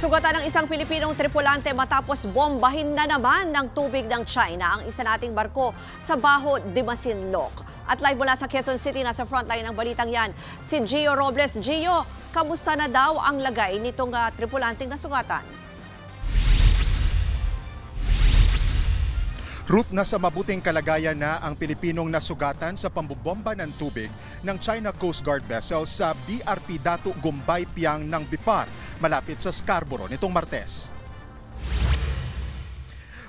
Sugatan ng isang Pilipinong tripulante matapos bombahin na naman ng tubig ng China ang isa nating barko sa Baho de Masinloc. At live mula sa Quezon City, nasa frontline ng balitang yan, si Gio Robles. Gio, kamusta na daw ang lagay nitong tripulanteng nasugatan? Ruth, nasa mabuting kalagayan na ang Pilipinong nasugatan sa pambobomba ng tubig ng China Coast Guard vessel sa BRP Datu Gumbay Piang ng BIFAR malapit sa Scarborough nitong Martes.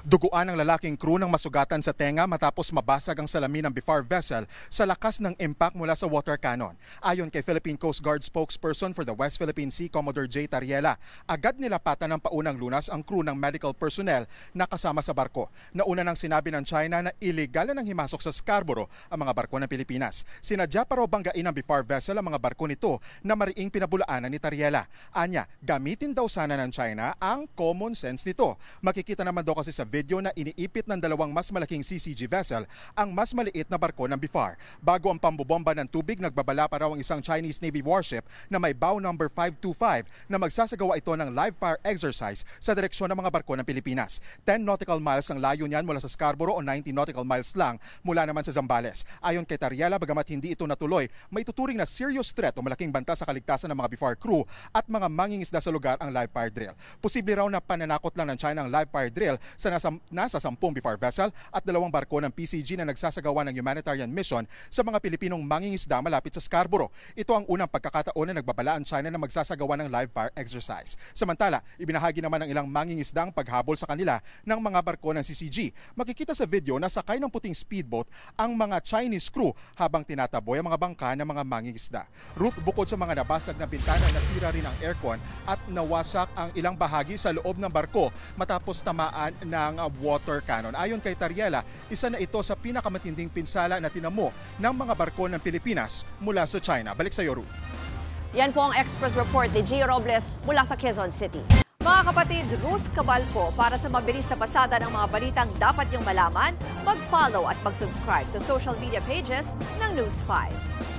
Duguan ang lalaking crew ng masugatan sa tenga matapos mabasag ang salamin ng BIFAR vessel sa lakas ng impact mula sa water cannon. Ayon kay Philippine Coast Guard spokesperson for the West Philippine Sea, Commodore J. Tariela, agad nilapatan ng paunang lunas ang crew ng medical personnel na kasama sa barko. Nauna nang sinabi ng China na iligal na himasok sa Scarborough ang mga barko ng Pilipinas. Sinadya pa raw banggain ng BIFAR vessel ang mga barko nito na mariing pinabulaanan ni Tariela. Anya, gamitin daw sana ng China ang common sense nito. Makikita naman daw kasi sa video na iniipit ng dalawang mas malaking CCG vessel ang mas maliit na barko ng BIFAR. Bago ang pambobomba ng tubig, nagbabala pa raw ang isang Chinese Navy warship na may bow number 525 na magsasagawa ito ng live fire exercise sa direksyon ng mga barko ng Pilipinas. 10 nautical miles ang layo niyan mula sa Scarborough o 90 nautical miles lang mula naman sa Zambales. Ayon kay Tariela, bagamat hindi ito natuloy, may tuturing na serious threat o malaking banta sa kaligtasan ng mga BIFAR crew at mga mangingisda sa lugar ang live fire drill. Posible raw na pananakot lang ng China ang live fire drill sa nasa 10 BIFAR vessel at 2 barko ng PCG na nagsasagawa ng humanitarian mission sa mga Pilipinong mangingisda malapit sa Scarborough. Ito ang unang pagkakataon na nagbabala ang China na magsasagawa ng live fire exercise. Samantala, ibinahagi naman ng ilang mangingisda ang paghabol sa kanila ng mga barko ng CCG. Makikita sa video na sakay ng puting speedboat ang mga Chinese crew habang tinataboy ang mga bangka ng mga mangingisda. Ruth, bukod sa mga nabasag na bintana, nasira rin ang aircon at nawasak ang ilang bahagi sa loob ng barko matapos tamaan ng water cannon. Ayon kay Tariela, isa na ito sa pinakamatinding pinsala na tinamo ng mga barko ng Pilipinas mula sa China. Balik sa iyo, Ruth. Yan po ang Express Report ni Gio Robles mula sa Quezon City. Mga kapatid, Ruth Cabalco, para sa mabilis na pasada ng mga balitang dapat niyong malaman, mag-follow at mag-subscribe sa social media pages ng News 5.